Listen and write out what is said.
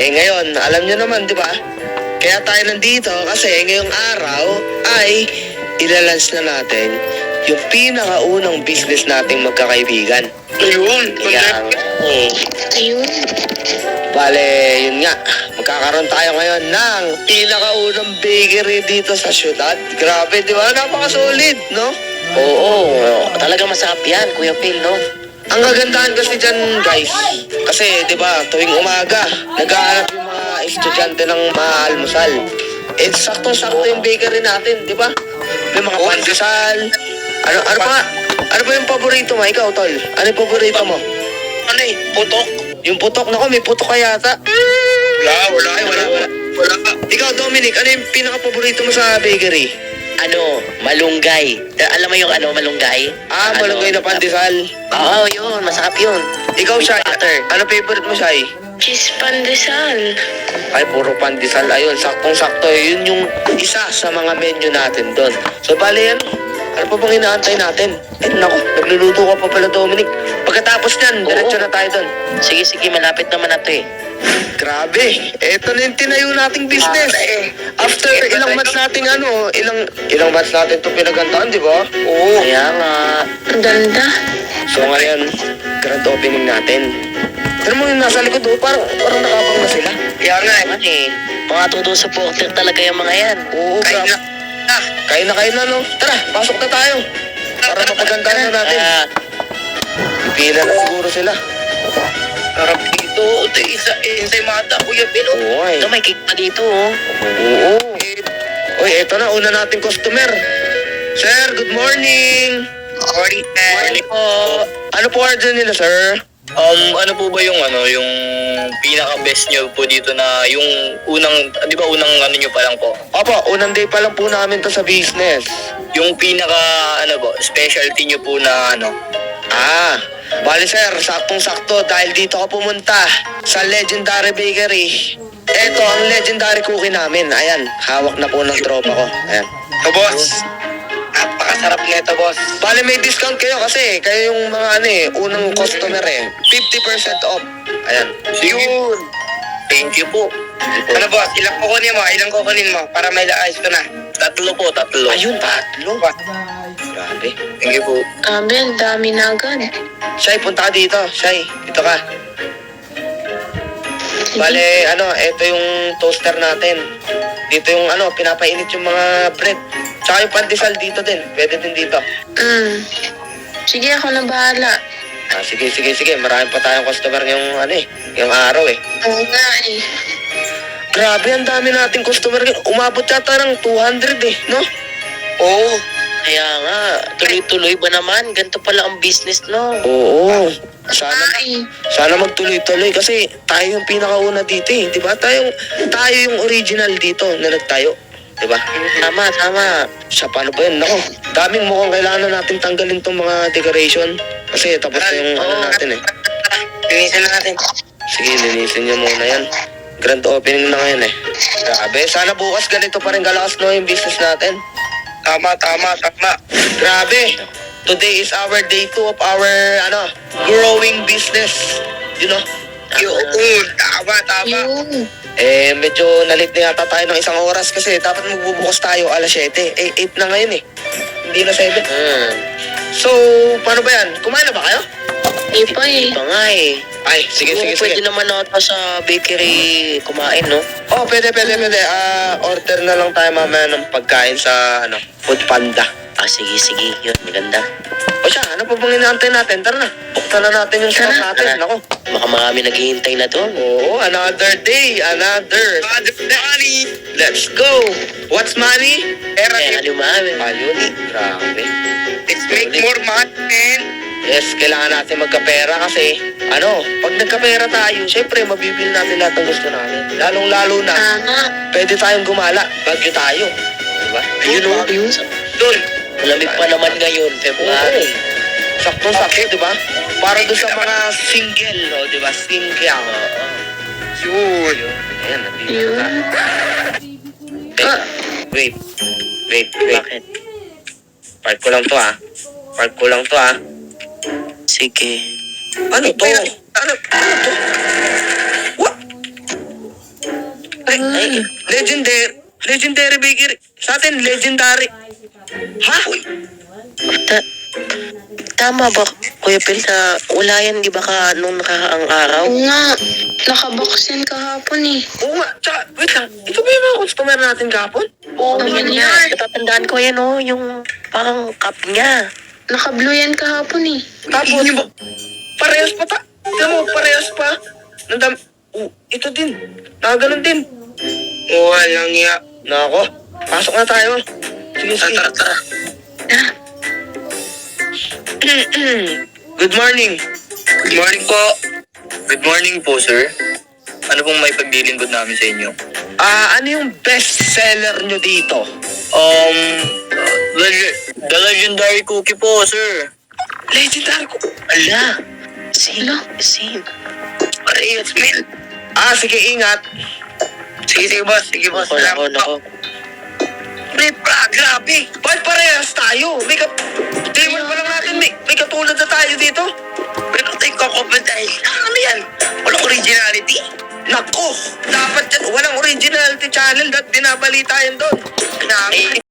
Ngayon, alam nyo naman, di ba? Kaya tayo nandito kasi ngayong araw ay ilalans na natin yung pinakaunang business nating magkakaibigan. Ayun. Kaya Ayun. bale, yun nga, magkakaroon tayo ngayon ng pinakaunang bakery dito sa syudad. Grabe, di ba? Napaka-solid, no? Oo, talaga masarap yan, Kuya Phil, no? Ang kagandahan kasi dyan, guys, kasi, di ba, tuwing umaga, naghahanap yung mga estudyante ng maalmusal. Saktong-sakto yung bakery natin, di ba? May mga pandesal. Ano ba yung paborito mo? Ikaw, Tol. Ano yung paborito mo? Ano putok? Yung putok, nako, may putok ka yata. Wala. Ikaw, Dominic, ano yung pinaka-paborito mo sa bakery? Malunggay. Alam mo yung malunggay? Malunggay na pandesal. Oo, yun. Masarap yun. Ikaw, Shai, butter. ano favorite mo, Shai? Cheese pandesal. Ay, puro pandesal. Ayun, saktong-sakto. Yun yung isa sa mga menu natin doon. So, bali yan. Ano pa bang inaantay natin? Nako, nagluluto ka pa pala, Dominic. Pagkatapos niyan, diretso na tayo doon. Sige, malapit naman na to eh. Grabe, eto na yung tinayo nating business. After ilang months nating ilang months natin ito pinagantaan, di ba? Oo. Kaya nga. Ang ganda. So ngayon, grand opening natin. Pero mo yung nasa likod, parang nakabang na sila. Kaya nga mga todo supporter talaga yung mga yan. Oo, grabe. Kain na, no? Tara, pasok na tayo. Para mapagandaan na natin. Pila na siguro sila. Sarap dito. Isa yung mata, Kuya Phil. Oo, ay. May cake pa dito, oh. Oo. Uy, eto na, una nating customer. Sir, good morning. Morning po. Ano po order nila, sir? Ano po ba yung yung pinaka-best nyo po dito na yung di ba unang nyo pa lang po? Opo, unang day pa lang po namin to sa business. Yung pinaka, specialty nyo po na Bali sir, saktong-sakto dahil dito ako pumunta sa Legendary Bakery. Eto ang legendary cookie namin. Ayan, hawak na po ng tropa ko. Ayan. boss, napakasarap nito, boss. Bali may discount kayo kasi kayo yung mga unang customer 50% off. Ayan. Yun. Thank you po. Ano boss, ilang kukunin mo para may laayos ko na? Tatlo. Ayun, tatlo. Grabe. Thank you po. Grabe, ang dami na agad. Shai, punta ka dito. Shai, dito ka. Bale, ito yung toaster natin. Dito yung pinapainit yung mga bread. Tsaka yung pandesal dito din. Pwede din dito. Sige, ako na bahala. Sige. Marami pa tayong customer yung araw eh. Oo nga eh. Grabe, ang dami nating customer. Umabot yata ng 200 eh, no? Oo. Kaya nga, tuloy-tuloy ba naman? Ganito pala ang business, no? Oo. Ay. Sana magtuloy-tuloy kasi tayo yung pinakauna dito eh. Diba? Tayo yung original dito na nagtayo. Diba? Tama. Siya, paano ba yun? Nako, daming mukhang kailangan natin tanggalin tong mga decoration. Kasi tapos na yung natin eh. Linisin na natin. Sige, linisin niyo muna yan. Grand opening na ngayon eh. Grabe, sana bukas ganito pa rin kalakas yung business natin. Tama. Grabe, today is our day 2 of our growing business. You know? Yun, tama. Yun. Medyo nalit na yata tayo ng isang oras kasi dapat magbubukas tayo alas 7. 8 na ngayon eh. Hindi na 7. So, paano ba yan? Kumain na ba kayo? Pa eh. Iba nga eh. Ay, sige. Pwede naman ata sa bakery kumain, no? Oh, pwede. Order na lang tayo mamaya ng pagkain sa Food Panda. Sige. Yun, maganda. O siya, ano pa bang inaantay natin? Tara na. Buksan na natin yung shop natin. Tara. Nako. Baka marami naghihintay na doon. Oo, another day. Another money. Let's go. What's money? Lumami. Ayun, grabe. Let's make more money, man. Yes, kailangan natin magkapera kasi, pag nagkapera tayo, syempre, mabibili natin lahat ng gusto natin. Lalong-lalo na, Tama. pwede tayong gumala. Bagyo tayo. Diba? Ayun. Doon. Malamig pa naman ngayon, February. Saktong-sakto, diba? Para doon sa mga single, no? Diba? Single. Yun. Ayan, nandito Yun. na. Wait. Bakit? Park ko lang to, Sige. Ano to? Ano to? What? Legendary bakery. Sa atin, legendary. Ha? Ta- Tama ba, Kuya Phil, na wala yan, di ba ka nung nakakaang araw? Oo nga. Nakabox yan kahapon eh. Oo nga. Tsaka, wait lang. Ito ba yung mga customer natin kahapon? Oo, Naman yun yan. nga. Natatandaan ko yan, oh, yung parang cup niya. Naka-blue yan kahapon eh. Tapos, parehas pa ta. Tignan mo, parehas pa. Nandam. Ito din. Nakaganon din. Walang iya. Nako. Pasok na tayo. Sige, sige. Tara. Good morning. Good morning po. Good morning po, sir. Ano pong may paglilingkod namin sa inyo? Ano yung best seller nyo dito? The legendary cookie po, sir. Legendary ko. Ala, same. Parehas, man. Sige, ingat. Sige, boss. Sige, boss. Nako. Grabe. Ba't parehas tayo? Table pa lang natin, may katulad na tayo dito. Pero tayo kakopad dahil, ano yan? Walang originality? Nako, dapat yan. Walang originality channel at binabalita yan doon.